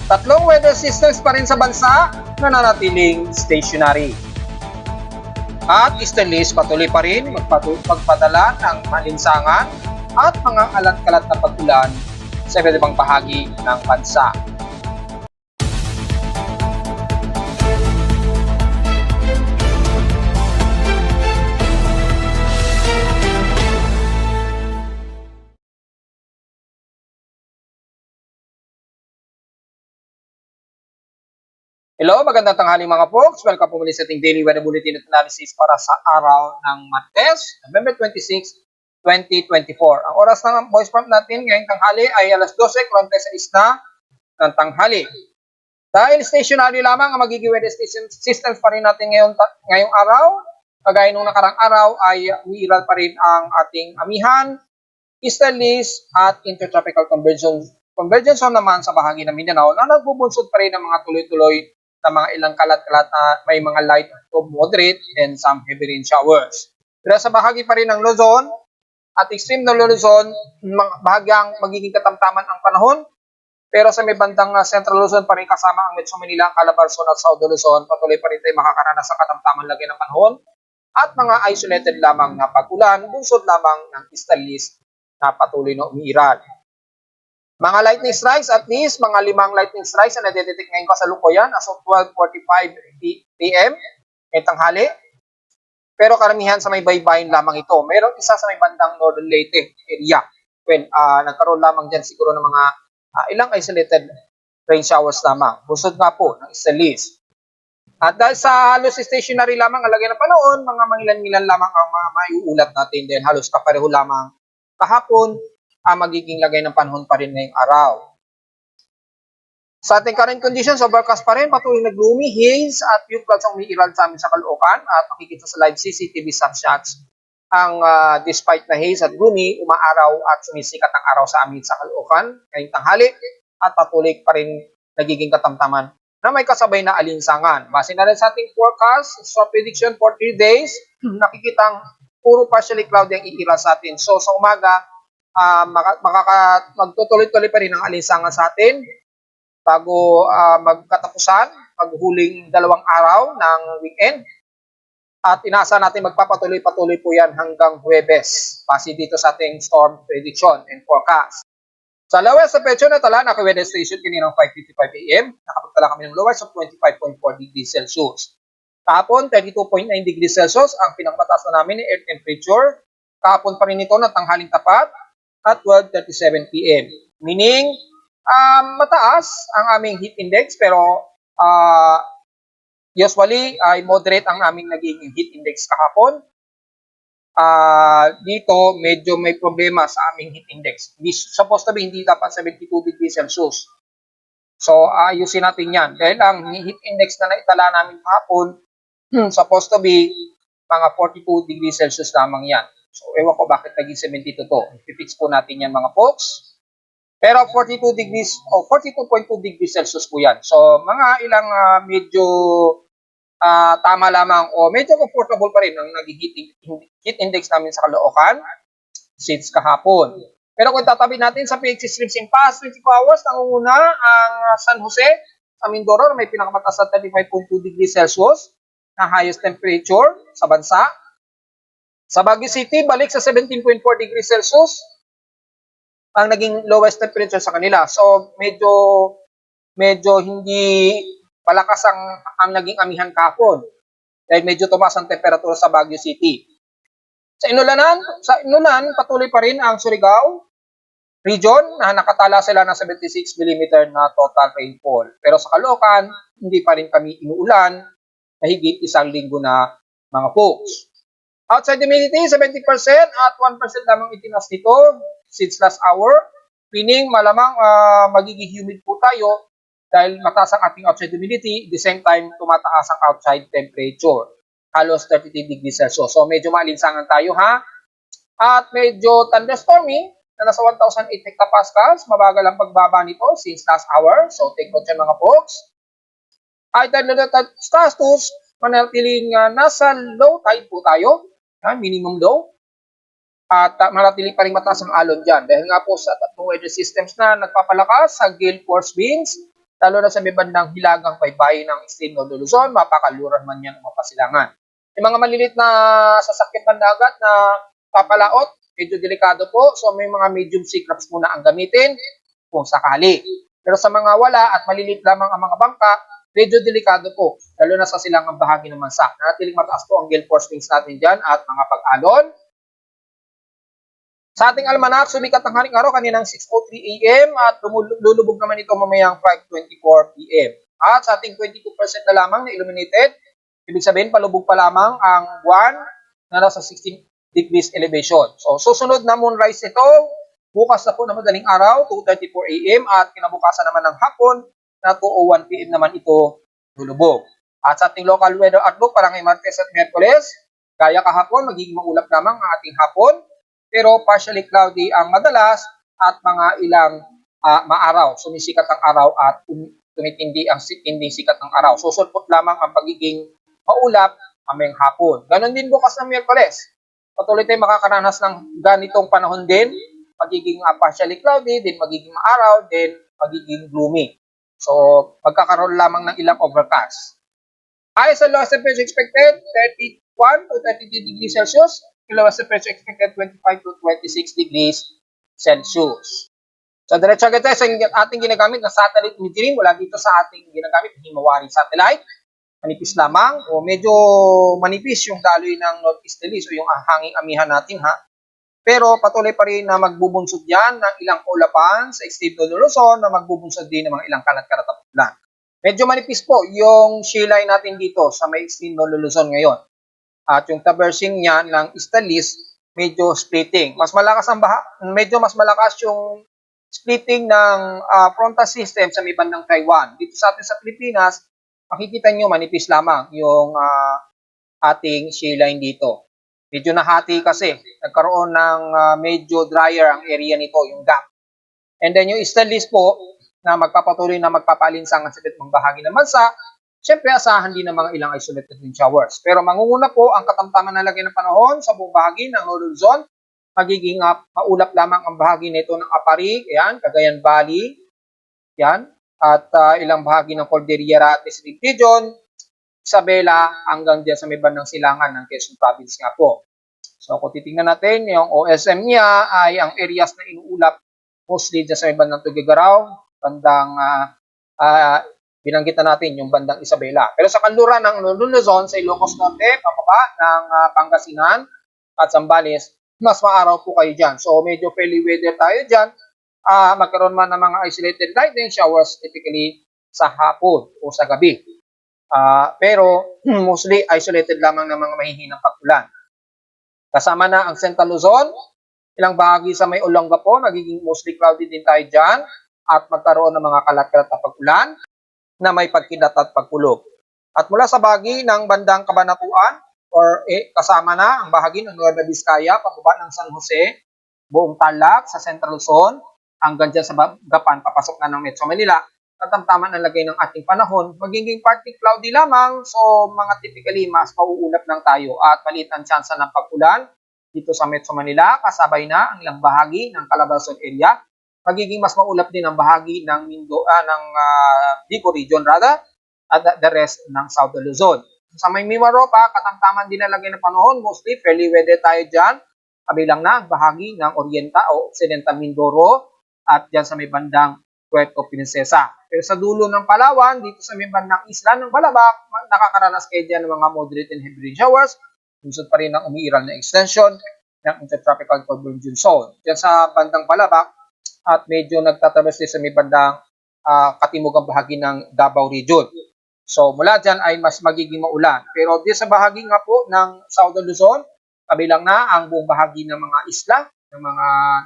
Tatlong weather systems pa rin sa bansa na nanatiling stationary. At easterlies patuloy pa rin magpadala ng malinsangan at mga alat-kalat na pag-ulan sa iba't ibang bahagi ng bansa. Hello, magandang tanghali mga folks. Welcome po muli sa ating daily weather bulletin at analysis para sa araw ng Martes, November 26, 2024. Ang oras ng voice prompt natin ngayong tanghali ay alas 12:46 na ng tanghali. Dahil stationary lamang ang magiging weather systems pa rin natin ngayong araw, kagaya nung nakarang araw ay umiiral pa rin ang ating amihan, easterlies at intertropical convergence zone naman sa bahagi ng Mindanao na nagbubunsod pa rin ng mga tuloy-tuloy na mga ilang kalat-kalat na may mga light to moderate and some heavy rain showers. Pero sa bahagi pa rin ng Luzon at extreme ng Luzon, bahagyang magiging katamtaman ang panahon. Pero sa may bandang Central Luzon pa rin kasama ang Metro Manila, Calabarzon at South Luzon, patuloy pa rin tayo makakaranas sa katamtaman lagi ng panahon at mga isolated lamang na pag-ulan, bunsod lamang ng easterlies na patuloy na umiiral. Mga lightning strikes, at least mga 5 lightning strikes na nadedetect ngayon kasalukuyan as of 12:45 p.m. ngayong tanghali. Pero karamihan sa may baybayin lamang ito. Mayroong isa sa may bandang Northern Leyte area. Well, nagkaroon lamang dyan siguro ng mga ilang isolated rain showers lamang. Busod nga po ng easterlies. At dahil sa halos stationary lamang ang lagay ng panahon, mga mangilan-ngilan lamang ang maiuulat natin din. Halos kapareho lamang kahapon magiging lagay ng panahon pa rin ngayong araw. Sa ating current conditions, overcast pa rin, patuloy na gloomy, haze at few clouds ang umiiral sa amin sa Caloocan at makikita sa live CCTV snapshots ang despite na haze at gloomy, umaaraw at sumisikat ang araw sa amin sa Caloocan ngayong tanghali at patuloy pa rin nagiging katamtaman na may kasabay na alinsangan. Base na rin sa ating forecast, so prediction for 3 days, nakikitang puro partially cloudy ang iiral sa atin. So sa umaga, magtutuloy-tuloy pa rin ang alinsangan sa atin bago magkatapusan, paghuling 2 araw ng weekend. At inaasahan natin magpapatuloy-patuloy po yan hanggang Huwebes, base dito sa ating storm prediction and forecast. Sa lowest temperature na tala, naka-weather station kaninang 5:55 AM, nakapagtala kami ng lowest of 25.4 degrees Celsius. Kahapon, 32.9 degrees Celsius ang pinakamataas na namin ni air temperature. Kahapon pa rin ito ng tanghaling tapat at 12:37 p.m. Meaning, mataas ang aming heat index pero usually ay moderate ang aming naging heat index kahapon. Dito medyo may problema sa aming heat index. Supposed to be hindi dapat 72 degrees Celsius. So ayusin natin yan. Dahil ang heat index na naitala namin kahapon supposed to be mga 42 degrees Celsius lamang yan. So, ewan ko bakit naging 72 to. I-fix po natin yan mga folks. Pero 42 degrees o 42.2 degrees Celsius po yan. So, mga ilang medyo tama lamang o medyo comfortable pa rin ang naging heat index namin sa Caloocan since kahapon. Pero kung tatabi natin sa PX streams in past 24 hours, nangunguna ang San Jose sa Mindoro may pinakamataas na 35.2 degrees Celsius na highest temperature sa bansa. Sa Baguio City, balik sa 17.4 degrees Celsius ang naging lowest temperature sa kanila. So, medyo hindi palakas ang naging amihan kahapon. Dahil medyo tumaas ang temperatura sa Baguio City. Sa Inulan, patuloy pa rin ang Surigao region na nakatala sila ng 76 mm na total rainfall. Pero sa Caloocan, hindi pa rin kami inuulan na higit 1 linggo na mga folks. Outside humidity, 70% at 1% lamang itinas nito since last hour. Meaning, malamang magiging humid po tayo dahil mataas ang ating outside humidity. At the same time, tumataas ang outside temperature. Halos 33 degrees Celsius. So, medyo maalinsangan tayo ha. At medyo thunderstormy na nasa 1,008 hectopascals. Mabagal ang pagbaba nito since last hour. So, take note yan mga folks. High tide na status, manatiling nasa low tide po tayo. Minimum low. At manatili pa rin mataas ang alon dyan. Dahil nga po sa tatlong weather systems na nagpapalakas sa gale force winds, lalo na sa may bandang hilagang baybayin ng Extreme Northern Luzon, mapakaluran man yan o mapasilangan. Yung mga maliliit na sasakyan pandagat na papalaot, medyo delikado po. So may mga medium sea crabs muna ang gamitin kung sakali. Pero sa mga wala at maliliit lamang ang mga bangka, medyo delikado po, lalo na sa silangang bahagi ng bansa. Nanatiling mataas po ang gale force winds natin dyan at mga pag-alon. Sa ating almanak, sumikat ang haring araw kaninang 6:03 AM at lulubog naman ito mamayang 5:24 PM. At sa ating 22% na lamang na illuminated, ibig sabihin palubog pa lamang ang buwan na nasa 16 degrees elevation. So susunod na moonrise ito, bukas na po na madaling araw, 2:34 AM at kinabukasan naman ng hapon na 2:01 PM naman ito lulubog. At sa ating local weather outlook para ngayong Martes at Miyerkules, gaya kahapon, magiging maulap lamang ang ating hapon, pero partially cloudy ang madalas at mga ilang maaraw. Sumisikat ang araw at tumitindi ang tinding sikat ng araw. Susulpot lamang ang pagiging maulap mamayang hapon. Ganon din bukas ng Miyerkules. Patuloy tayong makakaranas ng ganitong panahon din. Magiging partially cloudy, din magiging maaraw, din magiging gloomy. So, magkakaroon lamang ng ilang overcast. Ayon sa lowest temperature expected, 31 to 32 degrees Celsius. Lowest temperature expected 25 to 26 degrees Celsius. So, diretso agad tayo sa ating ginagamit na satellite imagery mula dito sa ating ginagamit na Himawari satellite. Manipis lamang o medyo manipis yung daloy ng northeasterlies o yung hanging amihan natin ha. Pero patuloy pa rin na magbubunsod yan ng ilang ulapan sa Extreme Northern Luzon na magbubunsod din ng mga ilang kalat-kalat na putlan. Medyo manipis po yung sheline natin dito sa may Extreme Northern Luzon ngayon. At yung traversing niya ng Easterlies, medyo splitting. Medyo mas malakas yung splitting ng frontal system sa may bandang Taiwan. Dito sa atin sa Pilipinas, makikita nyo manipis lamang yung ating sheline dito. Medyo nahati kasi. Nagkaroon ng medyo drier ang area nito, yung gap. And then yung Easterlies po, na magpapatuloy na magpapalinsangan sa bitmang bahagi ng bansa, siyempre, asahan din ng mga ilang isolated rain showers. Pero mangunguna po ang katamtaman na lagay ng panahon sa buong bahagi ng Northern Luzon. Magiging maulap lamang ang bahagi nito ng Aparig, yan, Cagayan Valley, yan, at ilang bahagi ng Cordillera at Pacific Region, Isabela, hanggang dyan sa may bandang silangan ng Quezon Province nga po. So kung titingnan natin, yung OSM niya ay ang areas na inuulap mostly dyan sa may bandang Tuguegarao, bandang binanggit na natin yung bandang Isabela. Pero sa kanluran ng Luzon, sa Ilocos Norte, pababa ng Pangasinan at Zambales, mas maaraw po kayo dyan. So medyo fairly weather tayo dyan. Magkaroon man ng mga isolated lightning showers typically sa hapon o sa gabi. Pero mostly isolated lamang ng mga mahihinang pag-ulan. Kasama na ang Central Luzon, ilang bahagi sa may Olongapo, magiging mostly cloudy din tayo dyan at magkaroon ng mga kalat-kalat na pag-ulan na may pagkilat at pagkulog. At mula sa bahagi ng bandang Cabanatuan or kasama na ang bahagi ng Nueva Vizcaya, pababa ng San Jose, buong Tarlac sa Central Luzon, hanggang dyan sa Gapan, papasok na ng Metro Manila, katamtaman ang lagay ng ating panahon, magiging partly cloudy lamang, so mga typically mas mauulap lang tayo at maliit ang tsansa ng pag-ulan dito sa Metro Manila, kasabay na ang ilang bahagi ng Calabarzon area. Magiging mas maulap din ang bahagi ng Bicol region rather, at the rest ng Southern Luzon. Sa may Mimaropa, katamtaman din nalagay ng panahon, mostly fairly weather tayo dyan, kabilang na ang bahagi ng Oriental o Occidental Mindoro at dyan sa may bandang Puerto Princesa. Pero sa dulo ng Palawan, dito sa may bandang isla ng Balabac, nakakaranas kayo dyan ng mga moderate and heavy rain showers, unsod pa rin ang umiiral na extension ng Intertropical Convergence Zone. Dyan sa bandang Balabac, at medyo nagtatraverse sa may bandang katimugang bahagi ng Davao Region. So mula dyan ay mas magiging maulan. Pero di sa bahagi nga po ng Southern Luzon, kabilang na ang buong bahagi ng mga isla,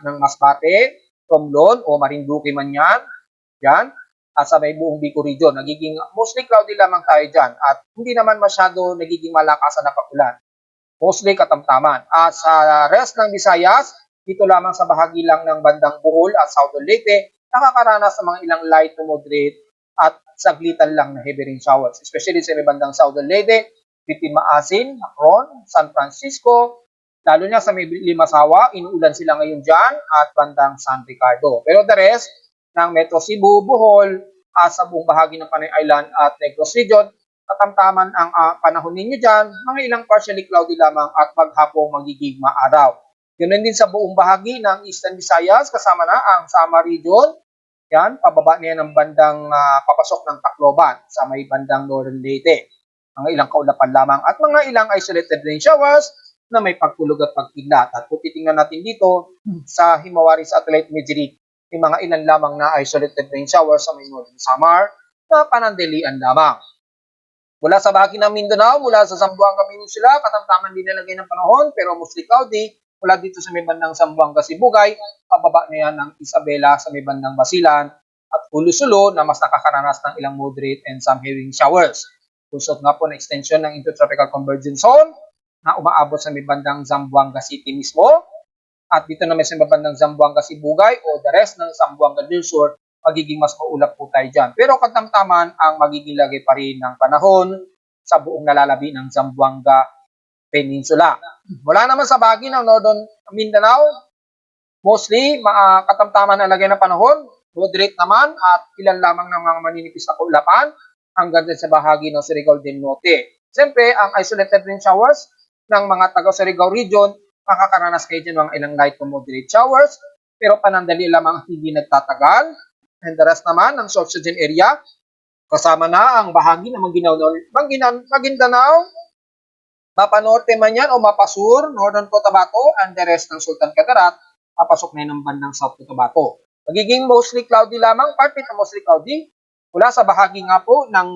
ng Masbate, Romblon o Marinduque man yan, at sa may buong Bicol Region. Nagiging mostly cloudy lamang tayo dyan at hindi naman masyado nagiging malakasan na pag-ulan. Mostly katamtaman. At sa rest ng Visayas, dito lamang sa bahagi lang ng bandang Bohol at Southern Leyte, nakakaranas ng mga ilang light to moderate at saglitan lang na heavy rain showers. Especially sa bandang Southern Leyte, Maasin, Akron, San Francisco, lalo na sa may Limasawa, inuulan sila ngayon dyan at bandang San Ricardo. Pero the rest ng Metro Cebu, Bohol, sa buong bahagi ng Panay Island at Negros Region. Katamtaman ang panahon ninyo dyan, mga ilang partially cloudy lamang at maghapong magiging maaraw. Ganoon din sa buong bahagi ng Eastern Visayas, kasama na ang Samar Region. Yan, pababa niya ng bandang papasok ng Tacloban sa may bandang Northern Leyte. Mga ilang kaulapan lamang at mga ilang isolated rain showers na may pagkulog at pagkidlat. At kung titingnan natin dito sa Himawari Satellite Imagery, may mga ilan lamang na isolated rain showers sa may Northern Samar na panandalian lamang. Mula sa bahagi ng Mindanao, mula sa Zamboanga Peninsula, katamtaman din nilagay ng panahon pero mostly cloudy. Mula dito sa may bandang Zamboanga, Sibugay, pababa na yan ng Isabela sa may bandang Basilan at Ulusulo na mas nakakaranas ng ilang moderate and some heavy showers. Kusot nga po na extension ng Intertropical Convergence Zone na umaabot sa may bandang Zamboanga City mismo. At dito naman sa may bandang Zamboanga, Sibugay o the rest ng Zamboanga del Sur, magiging mas maulap po tayo dyan. Pero katamtaman ang magiging lagay pa rin ng panahon sa buong nalalabi ng Zamboanga Peninsula. Mula naman sa bahagi ng Northern Mindanao, mostly katamtaman ang lagay ng panahon, moderate naman at ilan lamang ng mga maninipis na kaulapan hanggang din sa bahagi ng Surigao del Norte. Siyempre, ang isolated rain showers ng mga taga Surigao region, makakaranas kayo dyan mga ilang light to moderate showers, pero panandali lamang hindi nagtatagal. And the rest naman ng Sorsogen area, kasama na ang bahagi ng Maguindanao, Mapanorte man yan o Mapasur, Northern Cotabato, and the rest ng Sultan Kudarat, papasok na yun ng bandang South Cotabato. Magiging mostly cloudy lamang, partly na mostly cloudy, mula sa bahagi nga po ng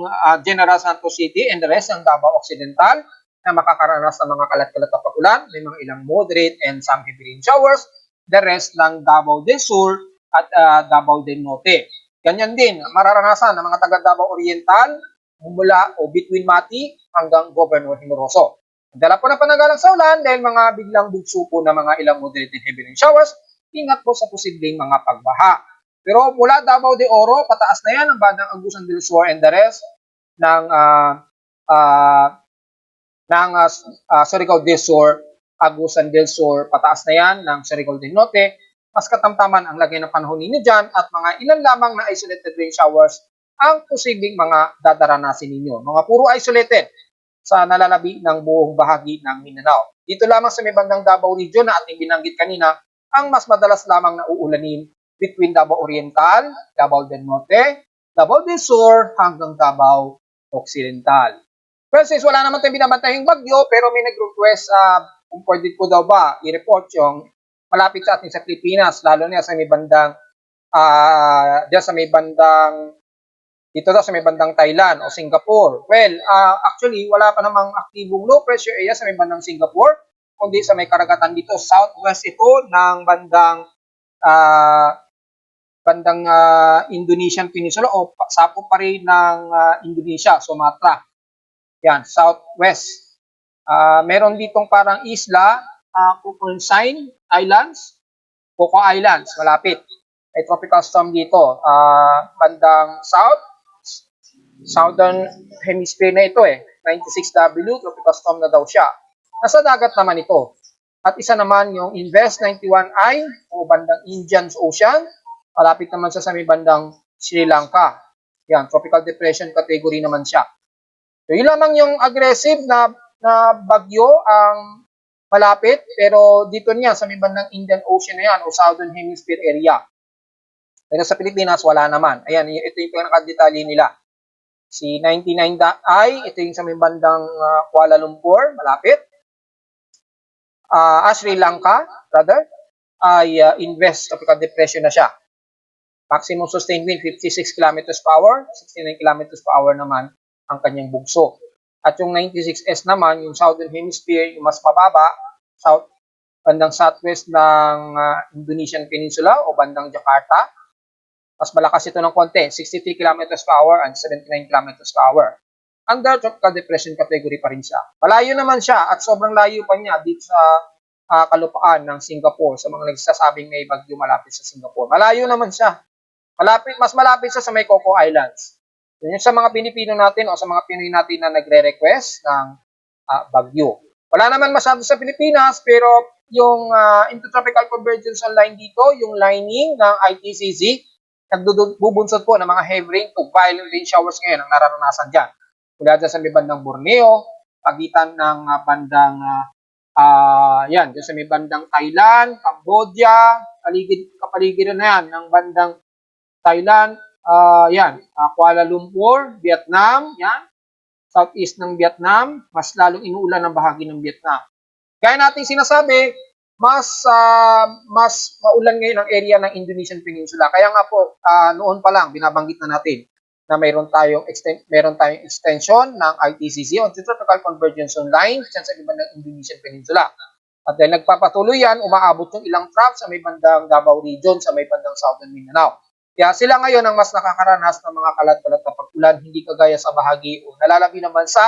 General Santos City and the rest ng Davao Occidental, na makakaranas ng mga kalat-kalat na pagulan, may mga ilang moderate and some heavy rain showers, the rest ng Davao del Sur at Davao del Norte. Ganyan din, mararanasan ng mga taga Davao Oriental mula o between Mati hanggang Governor Himoroso. Dala po na panagalang sa ulan dahil mga biglang bugso po na mga ilang moderate and heavy rain showers, ingat po sa posibleng mga pagbaha. Pero mula Davao de Oro, pataas na yan ang bandang Agusan del Sur and the rest ng Surigao del Sur, Agusan del Sur, pataas na yan ng Surigao del Norte. Mas katamtaman ang lagay ng panahon ninyo dyan at mga ilan lamang na isolated rain showers ang posibleng mga dadaranasin ninyo. Mga puro isolated sa nalalabi ng buong bahagi ng Mindanao. Dito lamang sa may bandang Davao Region na ating binanggit kanina, ang mas madalas lamang na uulanin between Davao Oriental, Davao del Norte, Davao del Sur, hanggang Davao Occidental. Well, since wala naman tayong binabantayang bagyo, pero may nag-request kung pwede po daw ba i-report yung malapit sa atin sa Pilipinas, lalo na sa may bandang diyan sa may bandang dito daw sa may bandang Thailand o Singapore. Well, actually wala pa namang aktibong low pressure area sa may bandang Singapore, kundi sa may karagatan dito southwest ito ng bandang Indonesian Peninsula o sapo pa rin ng Indonesia, Sumatra. Yan, southwest. Meron ditong parang isla, Kukulsine Islands, Coco Islands, malapit. May tropical storm dito. Bandang southern hemisphere na ito 96W, tropical storm na daw siya. Nasa dagat naman ito. At isa naman yung Invest 91I o bandang Indian Ocean. Malapit naman sa may bandang Sri Lanka. Yan, tropical depression category naman siya. So, yun lamang yung aggressive na bagyo ang malapit, pero dito niya sa may bandang Indian Ocean na yan o Southern Hemisphere area. Pero sa Pilipinas, wala naman. Ayan, ito yung pinakadetalye nila. Si 99I, ito yung sa may bandang Kuala Lumpur, malapit. Sri Lanka, rather, ay Invest tropical depression na siya. Maximum sustained wind, 56 km per hour, 69 km per hour naman ang kanyang bugso. At yung 96S naman, yung Southern Hemisphere, yung mas mababa, bandang southwest ng Indonesian Peninsula o bandang Jakarta. Mas malakas ito ng konti, 63 km per hour and 79 km per hour. Under tropical depression category pa rin siya. Malayo naman siya at sobrang layo pa niya dito sa kalupaan ng Singapore sa mga nagsasabing may bagyo malapit sa Singapore. Malayo naman siya. Mas malapit siya sa may Coco Islands. Yun sa mga Pilipino natin o sa mga Pinoy natin na nagre-request ng bagyo. Wala naman masyado sa Pilipinas pero yung Intertropical Convergence line dito, yung lining ng ITCZ, nagbubunsod po ng mga heavy rain to violent rain showers ngayon ang nararanasan dyan. Mula dyan sa may bandang Borneo, pagitan ng bandang yan, dyan sa may bandang Thailand, Cambodia, kapaligiran na yan ng bandang Thailand, Kuala Lumpur, Vietnam, yan, southeast ng Vietnam, mas lalong inuulan ng bahagi ng Vietnam. Kaya natin sinasabi, mas maulan ngayon ang area ng Indonesian Peninsula. Kaya nga po, noon pa lang, binabanggit na natin na meron tayong extension ng ITCZ, o Tropical Convergence Zone Line, dyan sa iba ng Indonesian Peninsula. At dahil nagpapatuloy yan, umaabot yung ilang trough sa may bandang Davao Region, sa may bandang Southern Mindanao. Kaya sila ngayon ang mas nakakaranas ng mga kalat-kalat na pag-ulan, hindi kagaya sa bahagi o nalalabi ng bansa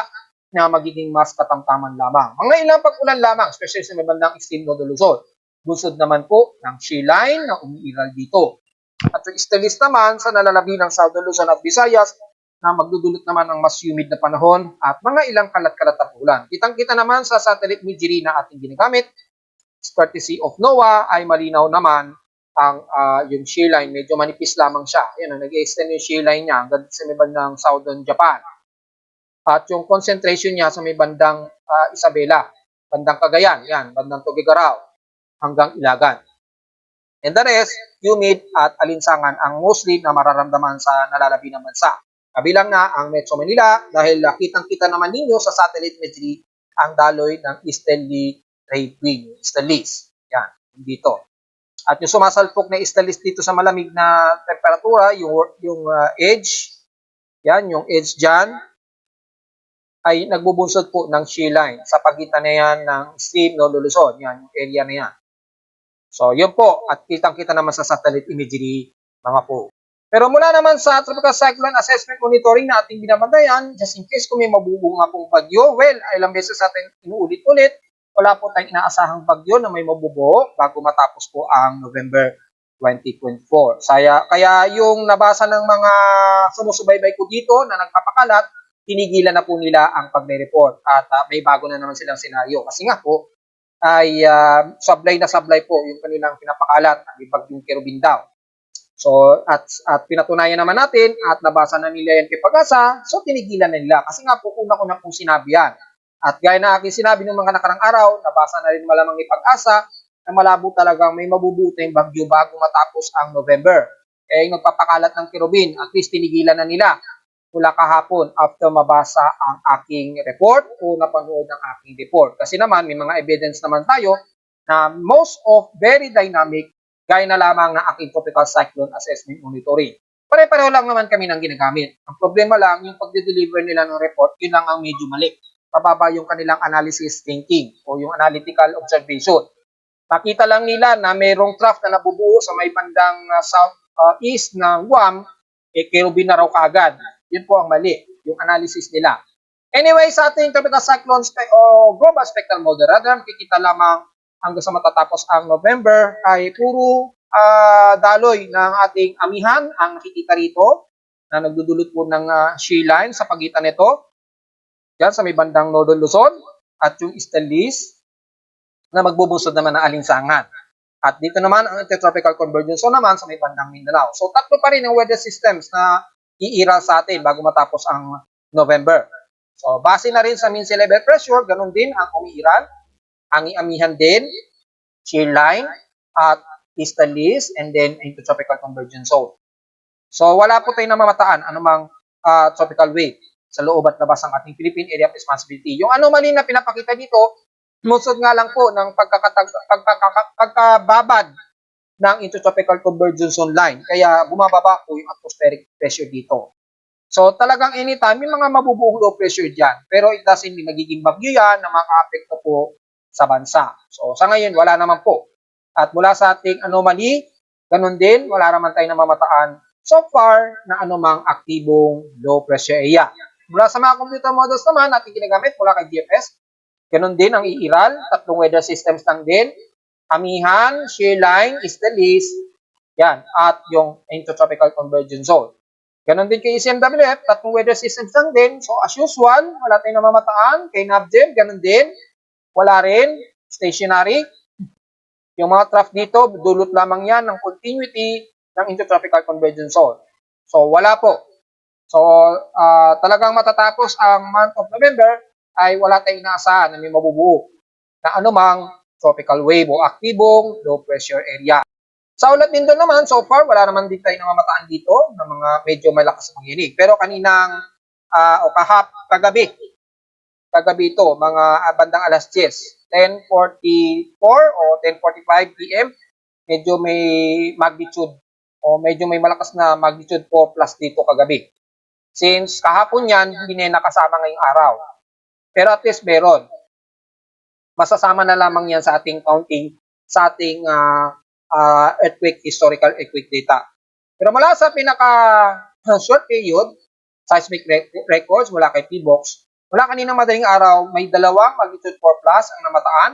na magiging mas katamtaman lamang. Mga ilang pag-ulan lamang, especially sa may bandang extreme Northern Luzon. Busod naman po ng sea line na umiiral dito. At yung easterlies naman sa nalalabi ng Southern Luzon at Visayas na magdudulot naman ng mas humid na panahon at mga ilang kalat-kalat na ulan. Kitang-kita naman sa satellite imagery na ating ginagamit, courtesy of NOAA, ay malinaw naman ang yung shear line. Medyo manipis lamang siya. Yan, nag-extend yung shear line niya hanggang sa may bandang Southern Japan. At yung concentration niya sa may bandang Isabela, bandang Cagayan, yan, bandang Tuguegarao, hanggang Ilagan. And the rest, humid at alinsangan ang mostly na mararamdaman sa nalalabi ng bansa. Kabilang na ang Metro Manila dahil kitang-kita naman ninyo sa satellite imagery ang daloy ng easterly trade wind, easterlies. Yan, dito. At yung sumasalpok na easterlies dito sa malamig na temperatura, yung edge, yan, yung edge dyan, ay nagbubunsod po ng shear line sa pagitan na yan ng extreme Northern Luzon, yan, yung area na yan. So, yun po, at kitang-kita naman sa satellite imagery, mga po. Pero mula naman sa Tropical Cyclone Assessment Monitoring na ating binabantayan, just in case kung may mabubunga pong bagyo, well, ilang beses natin inuulit-ulit, wala po tayong inaasahang bagyo na may mabubuo bago matapos po ang November 2024. Kaya yung nabasa ng mga sumusubaybay ko dito na nagpapakalat, tinigilan na po nila ang pagre-report at may bago na naman silang senaryo. Kasi nga po, ay sablay na sablay po yung kanilang pinapakalat, ang bagyong Kerubin daw. So, at pinatunayan naman natin at nabasa na nila yan kay Pag-asa, so tinigilan na nila. Kasi nga po, una ko na pong sinabi yan. At gaya na aking sinabi ng mga nakarang araw, nabasa na rin malamang ni Pag-asa na malabo talagang may mabubuo tayong bagyo bago matapos ang November. Eh, nagpapakalat ng Kerubin, at least tinigilan na nila mula kahapon after mabasa ang aking report o napanood ang aking report. Kasi naman, may mga evidence naman tayo na most of very dynamic, gaya na lamang ng aking Tropical Cyclone Assessment Monitoring. Pare-pareho lang naman kami ng ginagamit. Ang problema lang, yung pag-deliver nila ng report, yun lang ang medyo mali. Pababa yung kanilang analysis thinking o yung analytical observation. Makita lang nila na mayroong trough na nabubuo sa may bandang southeast ng Guam, Kerubin na raw kaagad. Yun po ang mali, yung analysis nila. Anyway, sa ating tropical cyclone o global spectral model, rather makikita lamang hanggang sa matatapos ang November ay puro daloy ng ating amihan ang nakikita rito na nagdudulot po ng shear line sa pagitan nito. Yan sa may bandang Northern Luzon at yung easterlies na magbubusod naman ng alinsangan. At dito naman ang intertropical convergence zone naman sa may bandang Mindanao. So tatlo pa rin ang weather systems na iiral sa atin bago matapos ang November. So, base na rin sa mean sea level pressure, ganun din ang umiiral, ang iamihan din, shear line, at easterlies, and then intertropical convergence zone. So, wala po tayong namamataan anumang tropical wave sa loob at labas ng ating Philippine Area of Responsibility. Yung anomaly na pinapakita dito, musod nga lang po ng pagkababad ng intertropical convergence zone line. Kaya bumababa po yung atmospheric pressure dito. So talagang anytime may mga mabubuong low pressure dyan. Pero it doesn't mean magiging bagyo yan na maka-apekto po sa bansa. So sa ngayon wala naman po. At mula sa ating anomaly, ganun din, wala naman tayong namamataan so far na anumang aktibong low pressure area. Mula sa mga computer models naman ating ginagamit mula kay GFS, ganun din ang iiral, tatlong weather systems lang din, amihan, shear line, easterlies, yan, at yung intertropical convergence zone. Ganon din kay ECMWF, tatlong weather systems lang din. So, as usual, wala tayong namamataan. Kay NAVGEM, ganon din. Wala rin. Stationary. Yung mga trough dito, dulot lamang yan ng continuity ng Intertropical Convergence Zone. So, wala po. So, talagang matatapos ang month of November ay wala tayong inaasahan na may mabubuo na anumang tropical wave o aktibong low pressure area. Sa ulat din doon naman, so far, wala naman din tayo namamataan dito ng mga medyo malakas ang manginig. Pero kaninang kagabi ito, mga bandang alas 10, 10:44 o 10:45 p.m., medyo may magnitude o medyo may malakas na magnitude 4 plus dito kagabi. Since kahapon yan, hindi na nakasama ngayong araw. Pero at least meron. Masasama na lamang yan sa ating counting, sa ating historical earthquake data. Pero mula sa pinaka-short period, seismic records mula kay PBOX, mula kaninang madaling araw, may dalawang magnitude 4 plus ang namataan.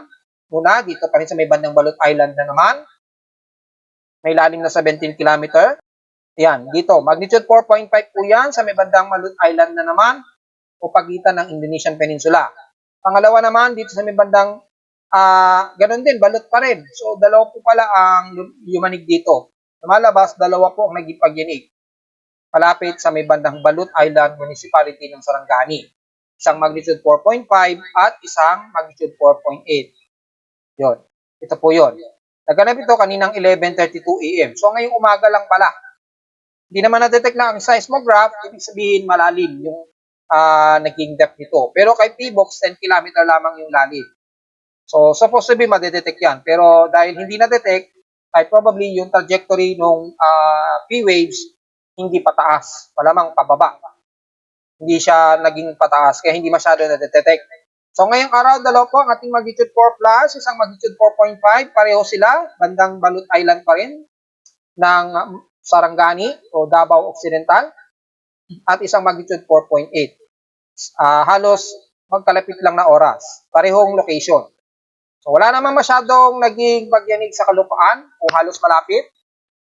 Una, dito pa rin sa may bandang Balut Island na naman. May lalim na 17 km. Yan, dito, magnitude 4.5 po yan sa may bandang Balut Island na naman o pagitan ng Indonesian Peninsula. Pangalawa naman, dito sa may bandang, ganun din, Balut pa rin. So, dalawa po pala ang yumanig dito. Lumalabas, dalawa po ang nagipagyanig. Palapit sa may bandang Balut Island Municipality ng Sarangani. Isang magnitude 4.5 at isang magnitude 4.8. Yun. Ito po yun. Naganap ito kaninang 11:32 AM. So, ngayong umaga lang pala. Hindi naman na-detect na ang seismograph, ibig sabihin malalim yung naging depth nito. Pero kay PBOX, 10 km lamang yung lalim. So, supposed to be madedetect yan. Pero dahil hindi na-detect, ay probably yung trajectory ng P-waves hindi pataas. Malamang pababa. Hindi siya naging pataas, kaya hindi masyado na-detect. So, ngayong araw, dalawa po ang ating magnitude 4 plus, isang magnitude 4.5, pareho sila, bandang Balut Island pa rin, ng Sarangani o Davao Occidental, at isang magnitude 4.8. Halos magkalapit lang na oras, parehong location. So, wala naman masyadong naging pagyanig sa kalupaan o halos malapit.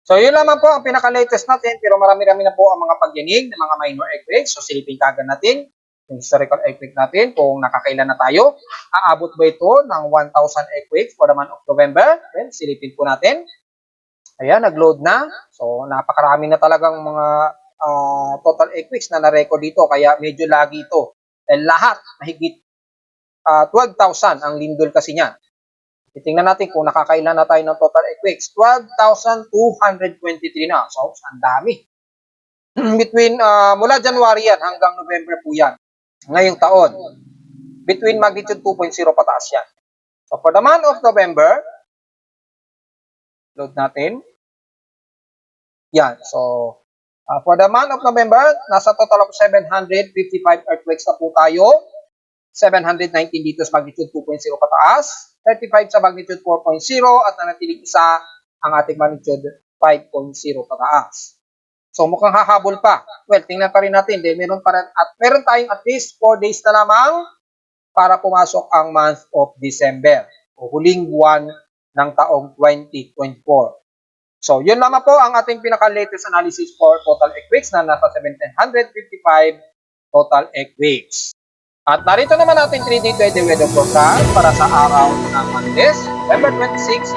So, yun naman po ang pinaka-latest natin, pero marami-rami na po ang mga pagyanig ng mga minor earthquakes. So, silipin kagad natin yung historical earthquake natin kung nakakailan na tayo. Aabot ba ito ng 1,000 earthquakes for the month of November? Well, silipin po natin. Ayan, nag-load na. So, napakarami na talagang mga total earthquakes na na-record dito, kaya medyo lagi ito. Dahil lahat, mahigit 12,000 ang lindol kasi niyan. Titingnan natin kung nakakailan na tayo ng total earthquakes. 12,223 na. So, ang dami. Between, mula January yan hanggang November po yan. Ngayong taon. Between magnitude 2.0 pataas yan. So, for the month of November, load natin. Yan. So, for the month of November, nasa total of 755 earthquakes na po tayo. 719 dito sa magnitude 2.0 pataas, 35 sa magnitude 4.0 at nanatiling isa ang ating magnitude 5.0 pataas. So mukhang hahabol pa. Well, tingnan pa rin natin. Meron tayong at least 4 days na lamang para pumasok ang month of December o huling buwan ng taong 2024. So yun naman po ang ating pinaka-latest analysis for total earthquakes na nasa 1,755 total earthquakes. At narito naman natin 3D weather forecast para sa araw ng Martes, November 26,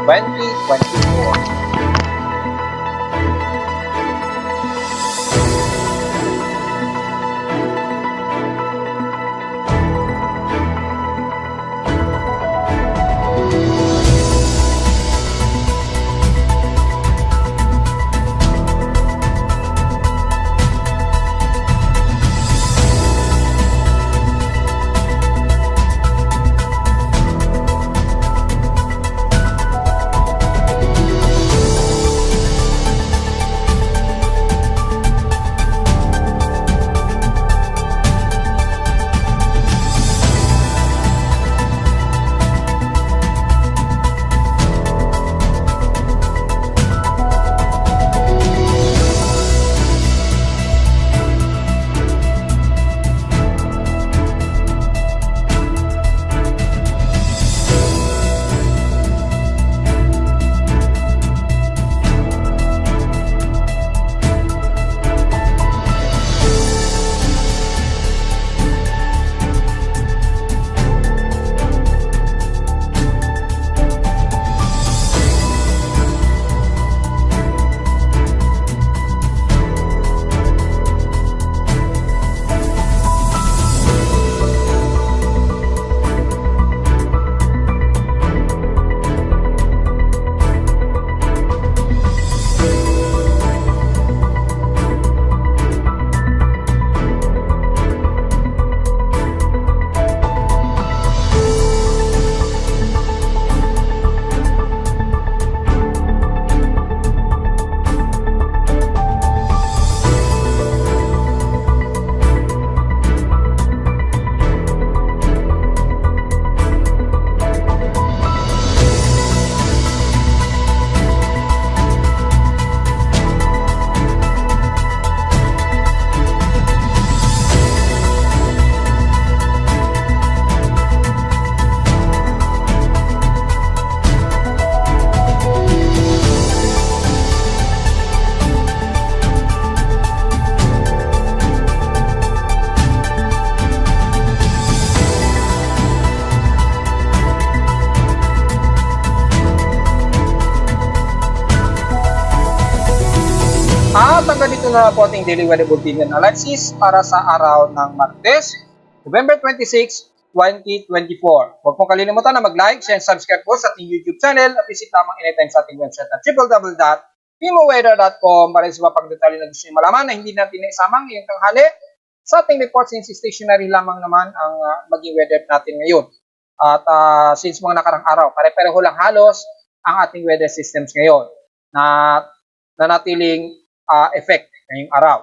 2024. na po ating daily weather bulletin analysis para sa araw ng Martes, November 26, 2024. Huwag pong kalilimutan na mag-like, share, and subscribe po sa ating YouTube channel at visit lamang anytime sa ating website at www.pimoweather.com para sa pagdetalye na gusto nyo malaman na hindi natin naisamang ngayong tanghali. Sa ating report, since stationary lamang naman ang maging weather natin ngayon. At since mga nakarang araw, pare-pareho lang halos ang ating weather systems ngayon na nanatiling effect ngayong araw.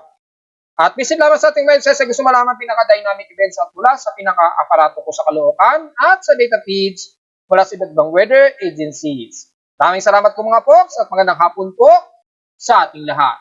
At visit lamang sa ating website sa gusto malaman pinaka-dynamic events at mula sa pinaka-aparato ko sa Caloocan at sa data feeds mula sa iba't ibang weather agencies. Maraming salamat po mga folks at magandang hapon po sa ating lahat.